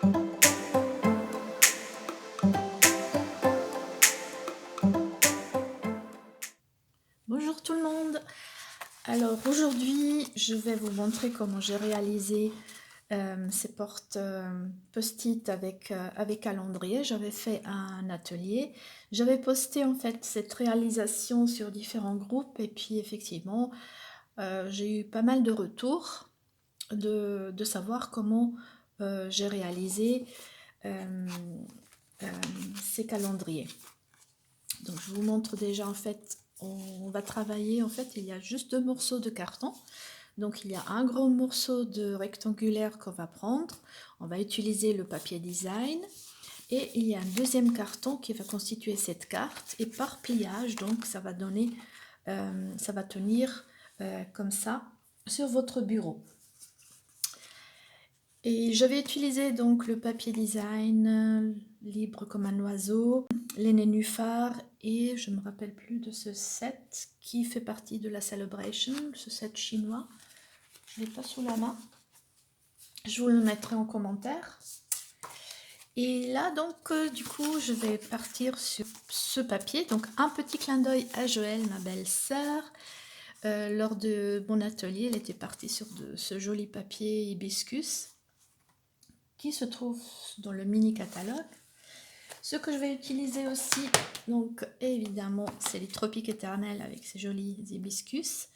Bonjour tout le monde. Alors aujourd'hui je vais vous montrer comment j'ai réalisé ces portes post-it avec calendrier. J'avais fait un atelier, j'avais posté en fait cette réalisation sur différents groupes et puis effectivement j'ai eu pas mal de retours de savoir comment j'ai réalisé euh, euh, ces calendriers. Donc je vous montre déjà en fait, on va travailler en fait, il y a juste 2 morceaux de carton. Donc il y a un gros morceau de rectangulaire qu'on va prendre, on va utiliser le papier design et il y a un deuxième carton qui va constituer cette carte et par pliage donc ça va donner, ça va tenir comme ça sur votre bureau. Et je vais utiliser donc le papier design libre comme un oiseau, les nénuphars et je ne me rappelle plus de ce set qui fait partie de la Celebration, ce set chinois. Je ne l'ai pas sous la main. Je vous le mettrai en commentaire. Et là donc du coup je vais partir sur ce papier. Donc un petit clin d'œil à Joël, ma belle-sœur. Lors de mon atelier, elle était partie sur ce joli papier hibiscus qui se trouve dans le mini catalogue. Ce que je vais utiliser aussi, donc évidemment, c'est les tropiques éternels avec ces jolis hibiscus,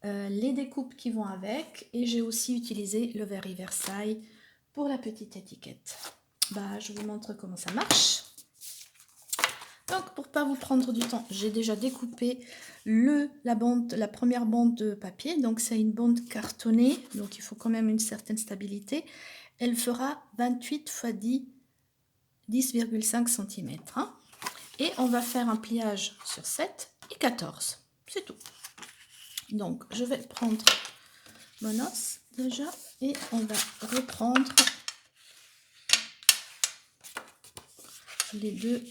les découpes qui vont avec, et j'ai aussi utilisé le Very Versailles pour la petite étiquette. Je vous montre comment ça marche. Donc pour pas vous prendre du temps, j'ai déjà découpé la première bande de papier, donc c'est une bande cartonnée, donc il faut quand même une certaine stabilité. Elle fera 28 x 10,5 cm. Et on va faire un pliage sur 7 et 14. C'est tout. Donc je vais prendre mon os déjà et on va reprendre les deux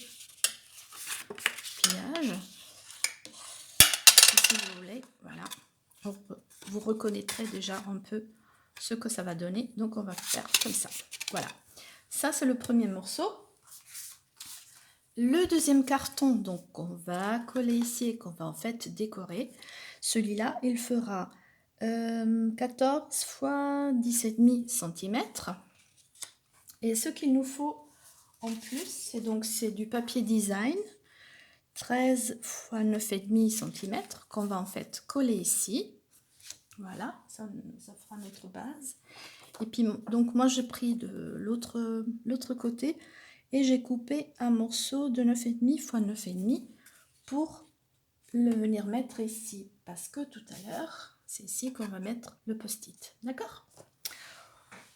pliages. Si vous voulez, voilà. Vous reconnaîtrez déjà un peu ce que ça va donner. Donc on va faire comme ça. Voilà. Ça c'est le premier morceau. Le deuxième carton, donc qu'on va coller ici et qu'on va en fait décorer, celui-là, il fera 14 x 10,5 cm. Et ce qu'il nous faut en plus, c'est du papier design, 13 x 9,5 cm, qu'on va en fait coller ici. Voilà, ça fera notre base. Et puis, donc moi j'ai pris de l'autre côté et j'ai coupé un morceau de 9,5 x 9,5 pour le venir mettre ici. Parce que tout à l'heure, c'est ici qu'on va mettre le post-it. D'accord?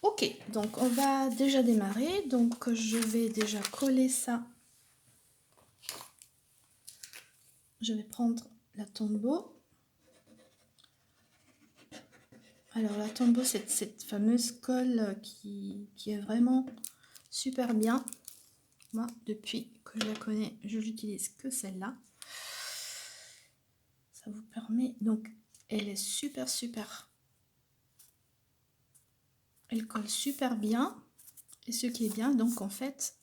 Ok, donc on va déjà démarrer. Donc je vais déjà coller ça. Je vais prendre la Tombow. Alors la Tombow, c'est cette fameuse colle qui est vraiment super bien. Moi, depuis que je la connais, je n'utilise que celle-là. Ça vous permet, donc elle est super. Elle colle super bien. Et ce qui est bien, donc en fait,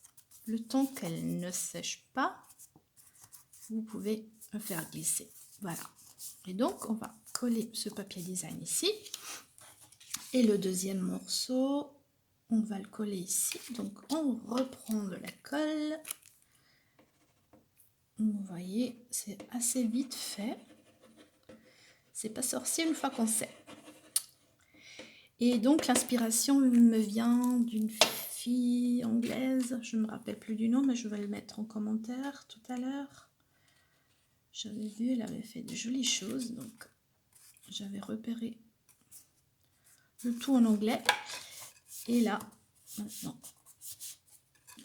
le temps qu'elle ne sèche pas, vous pouvez le faire glisser. Voilà. Et donc, on va coller ce papier design ici. Et le deuxième morceau, on va le coller ici. Donc, on reprend de la colle. Vous voyez, c'est assez vite fait. C'est pas sorcier une fois qu'on sait. Et donc, l'inspiration me vient d'une fille anglaise. Je ne me rappelle plus du nom, mais je vais le mettre en commentaire tout à l'heure. J'avais vu, elle avait fait de jolies choses, donc j'avais repéré le tout en anglais. Et là, maintenant,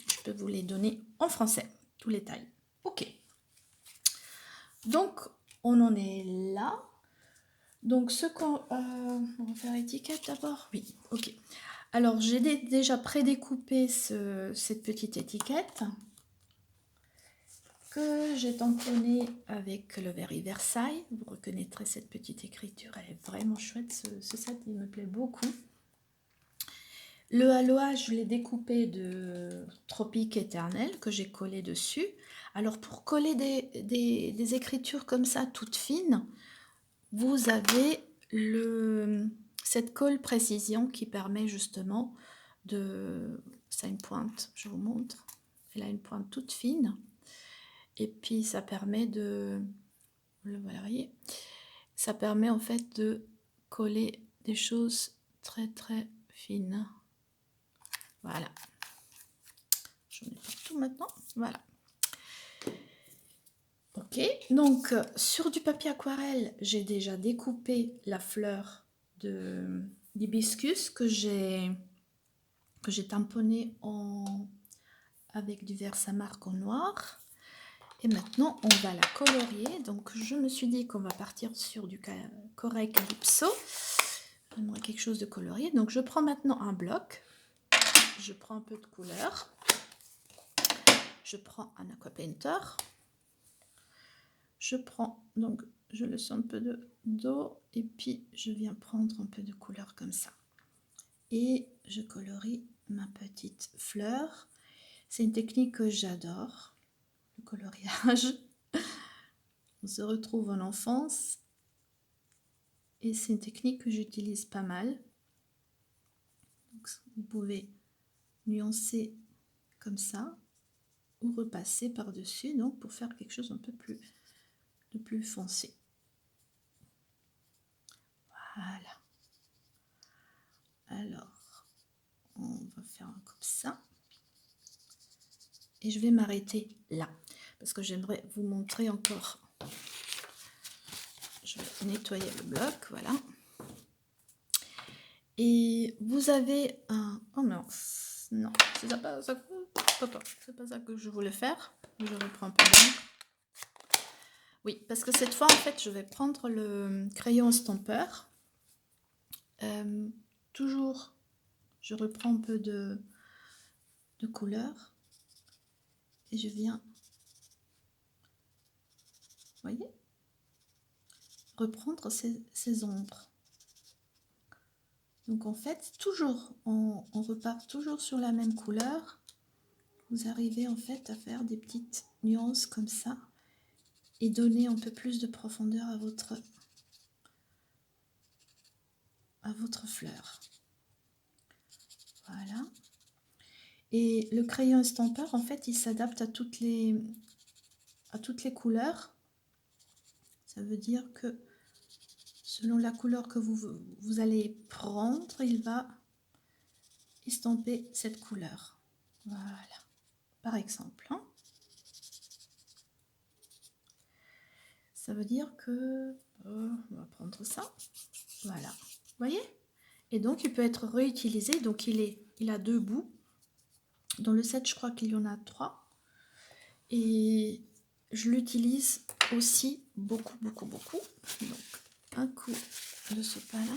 je peux vous les donner en français, tous les tailles. Ok. Donc, on en est là. Donc, ce qu'on... on va faire étiquette d'abord. Oui, ok. Alors, j'ai déjà prédécoupé cette petite étiquette que j'ai tamponnée avec le Very Versailles. Vous reconnaîtrez cette petite écriture, elle est vraiment chouette, ce set, il me plaît beaucoup. Le aloe, je l'ai découpé de Tropique Éternel que j'ai collé dessus. Alors pour coller des écritures comme ça, toutes fines, vous avez cette colle précision qui permet justement de... Ça a une pointe, je vous montre. Elle a une pointe toute fine. Et puis ça permet de... Le voyez, ça permet en fait de coller des choses très très fines. Voilà. J'en ai partout maintenant. Voilà. Ok, donc sur du papier aquarelle, j'ai déjà découpé la fleur d'hibiscus que j'ai tamponné avec du Versamark en noir. Et maintenant, on va la colorier. Donc, je me suis dit qu'on va partir sur du Corail Calypso. J'aimerais quelque chose de colorié. Donc, je prends maintenant un bloc. Je prends un peu de couleur. Je prends un aqua painter. Je prends, donc, je laisse un peu d'eau. Et puis, je viens prendre un peu de couleur comme ça. Et je colorie ma petite fleur. C'est une technique que j'adore, le coloriage. On se retrouve en enfance. Et c'est une technique que j'utilise pas mal. Donc, vous pouvez nuancer comme ça ou repasser par-dessus, donc pour faire quelque chose un peu plus foncé. Voilà. Alors, on va faire comme ça. Et je vais m'arrêter là, parce que j'aimerais vous montrer encore. Je vais nettoyer le bloc, voilà. Et vous avez un... Oh non, non, c'est pas ça que je voulais faire. Je reprends un peu d'encre. Oui, parce que cette fois, en fait, je vais prendre le crayon estampeur. Toujours, je reprends un peu de couleur. Et je viens, vous voyez, reprendre ces ombres. Donc, en fait, toujours, on repart toujours sur la même couleur. Vous arrivez, en fait, à faire des petites nuances comme ça. Et donner un peu plus de profondeur à votre fleur. Voilà. Et le crayon estampeur, en fait, il s'adapte à toutes les couleurs. Ça veut dire que selon la couleur que vous allez prendre, il va estamper cette couleur. Voilà. Par exemple. Hein. Ça veut dire que... on va prendre ça. Voilà. Vous voyez? Et donc, il peut être réutilisé. Donc, il a 2 bouts. Dans le set, je crois qu'il y en a 3. Et je l'utilise aussi beaucoup. Donc, un coup de ce pas-là.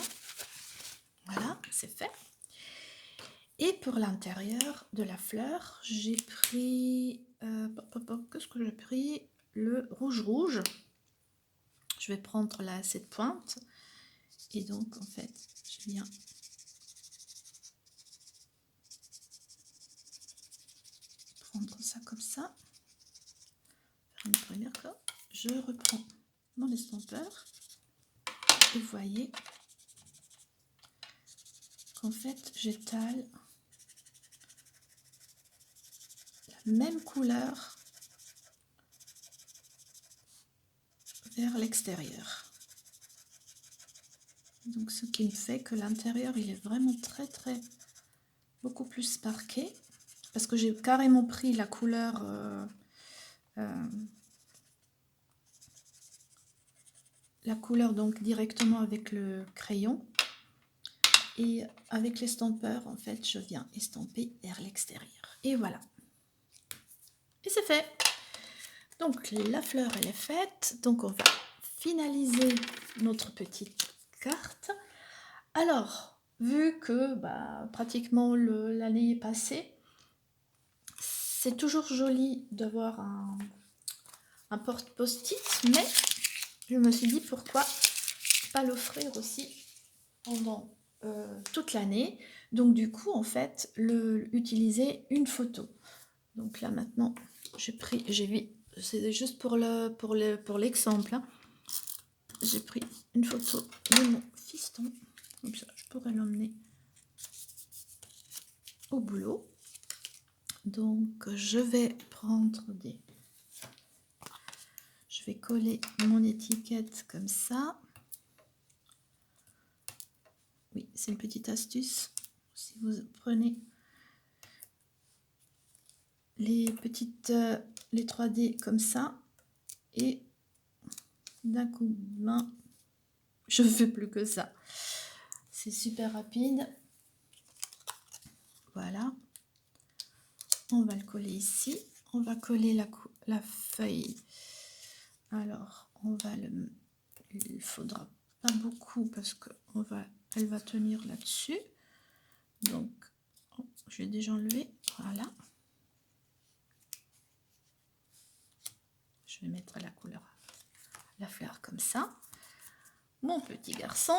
Voilà, c'est fait. Et pour l'intérieur de la fleur, j'ai pris... qu'est-ce que j'ai pris? Le rouge. Je vais prendre là cette pointe. Et donc, en fait, je viens... prendre ça comme ça. Faire une première corde. Je reprends mon estampeur. Et vous voyez qu'en fait, j'étale la même couleur vers l'extérieur. Donc, ce qui me fait que l'intérieur, il est vraiment beaucoup plus sparké. Parce que j'ai carrément pris la couleur... donc directement avec le crayon. Et avec l'estampeur, en fait, je viens estamper vers l'extérieur. Et voilà. Et c'est fait. Donc, la fleur, elle est faite. Donc, on va finaliser notre petite carte. Alors, vu que pratiquement l'année est passée, c'est toujours joli d'avoir un porte-post-it, mais je me suis dit pourquoi pas l'offrir aussi pendant toute l'année. Donc du coup, en fait, utiliser une photo. Donc là maintenant, j'ai vu, c'est juste pour l'exemple, hein. J'ai pris une photo de mon fiston, comme ça je pourrais l'emmener au boulot. Donc je vais coller mon étiquette comme ça. Oui, c'est une petite astuce. Si vous prenez les 3D comme ça, et d'un coup de main, je ne fais plus que ça. C'est super rapide. Voilà. On va le coller ici. On va coller la feuille. Alors, il faudra pas beaucoup parce que elle va tenir là-dessus. Donc, je vais déjà enlever. Voilà. Je vais mettre la couleur, la fleur comme ça. Mon petit garçon.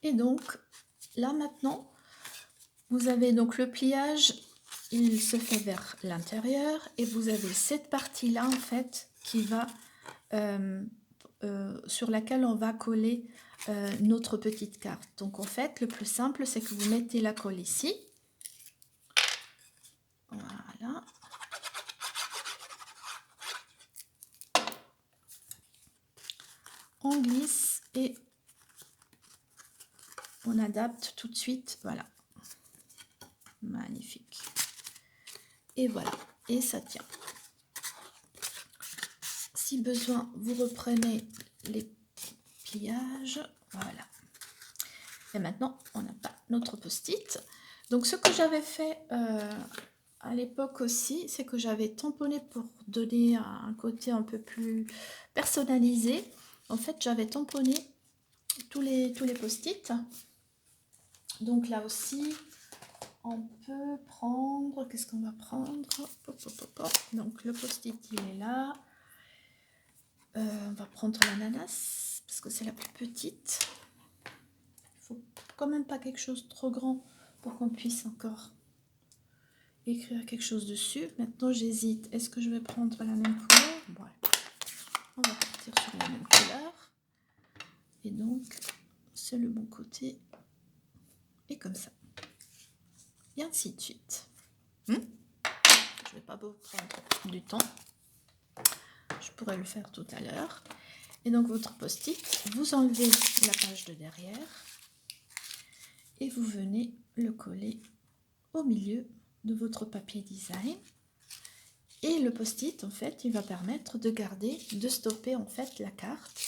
Et donc, là maintenant, vous avez donc le pliage, il se fait vers l'intérieur et vous avez cette partie-là en fait qui va sur laquelle on va coller notre petite carte. Donc en fait, le plus simple, c'est que vous mettez la colle ici. Voilà. On glisse et on adapte tout de suite. Voilà. Magnifique. Et voilà. Et ça tient. Si besoin, vous reprenez les pliages. Voilà. Et maintenant, on n'a pas notre post-it. Donc, ce que j'avais fait à l'époque aussi, c'est que j'avais tamponné pour donner un côté un peu plus personnalisé. En fait, j'avais tamponné tous les post-it. Donc là aussi, on peut prendre... Qu'est-ce qu'on va prendre? Donc, le post-it, il est là. On va prendre l'ananas, parce que c'est la plus petite. Il faut quand même pas quelque chose de trop grand pour qu'on puisse encore écrire quelque chose dessus. Maintenant, j'hésite. Est-ce que je vais prendre la même couleur? Ouais. On va partir sur la même couleur. Et donc, c'est le bon côté. Et comme ça. Et ainsi de suite. Je ne vais pas vous prendre du temps. Je pourrais le faire tout à l'heure. Et donc, votre post-it, vous enlevez la page de derrière. Et vous venez le coller au milieu de votre papier design. Et le post-it, en fait, il va permettre de garder, de stopper en fait la carte.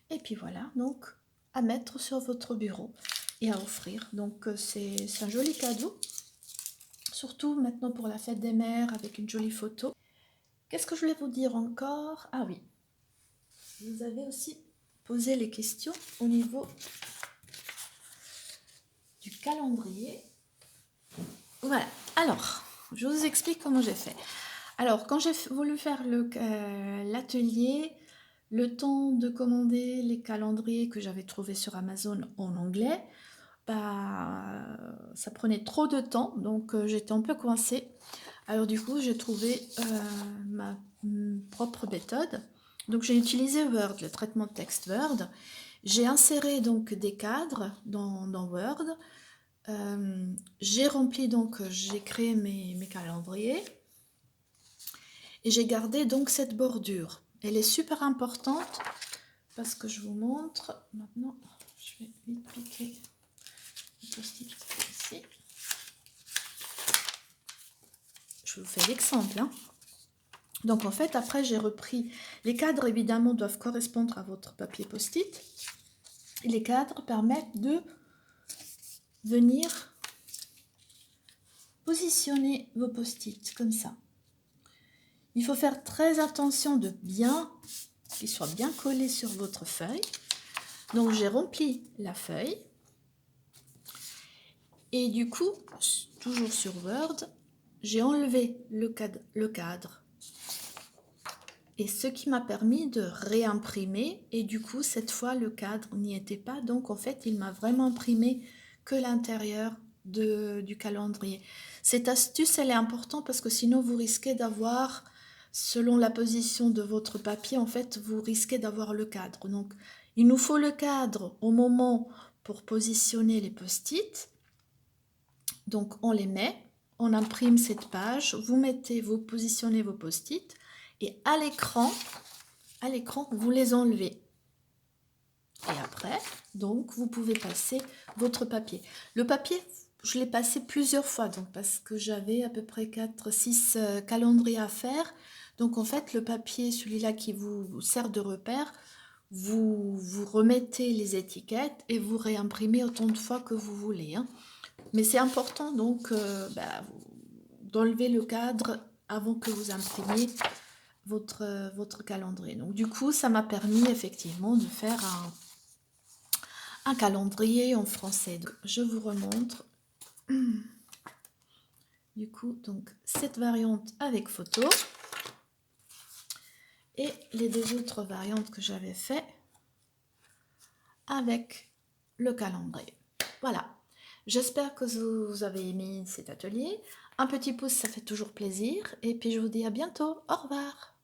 Et puis voilà, donc à mettre sur votre bureau et à offrir. Donc c'est un joli cadeau, surtout maintenant pour la fête des mères avec une jolie photo. Qu'est-ce que je voulais vous dire encore? Ah oui, vous avez aussi posé les questions au niveau du calendrier. Voilà, alors, je vous explique comment j'ai fait. Alors, quand j'ai voulu faire l'atelier, le temps de commander les calendriers que j'avais trouvés sur Amazon en anglais, bah, ça prenait trop de temps, donc j'étais un peu coincée. Alors du coup, j'ai trouvé ma propre méthode. Donc j'ai utilisé Word, le traitement de texte Word. J'ai inséré donc des cadres dans Word. J'ai rempli, donc j'ai créé mes calendriers. Et j'ai gardé donc cette bordure. Elle est super importante parce que je vous montre. Maintenant, je vais vite piquer le post-it ici. Je vous fais l'exemple. Hein. Donc en fait, après j'ai repris. Les cadres évidemment doivent correspondre à votre papier post-it. Et les cadres permettent de venir positionner vos post-it comme ça. Il faut faire très attention de bien qu'ils soient bien collés sur votre feuille. Donc j'ai rempli la feuille. Et du coup, toujours sur Word, j'ai enlevé le cadre. Et ce qui m'a permis de réimprimer. Et du coup, cette fois, le cadre n'y était pas. Donc en fait, il m'a vraiment imprimé que l'intérieur du calendrier. Cette astuce, elle est importante parce que sinon vous risquez d'avoir, selon la position de votre papier, en fait, vous risquez d'avoir le cadre. Donc, il nous faut le cadre au moment pour positionner les post-it. Donc, on les met, on imprime cette page, vous positionnez vos post-it et à l'écran, vous les enlevez. Et après, donc, vous pouvez passer votre papier. Le papier, je l'ai passé plusieurs fois, donc parce que j'avais à peu près 4-6 calendriers à faire. Donc, en fait, le papier, celui-là qui vous sert de repère, vous remettez les étiquettes et vous réimprimez autant de fois que vous voulez. Hein. Mais c'est important, donc, d'enlever le cadre avant que vous imprimiez votre calendrier. Donc, du coup, ça m'a permis effectivement de faire un calendrier en français. Donc, je vous remontre. Du coup, donc cette variante avec photo et les deux autres variantes que j'avais fait avec le calendrier. Voilà. J'espère que vous avez aimé cet atelier. Un petit pouce, ça fait toujours plaisir. Et puis je vous dis à bientôt. Au revoir.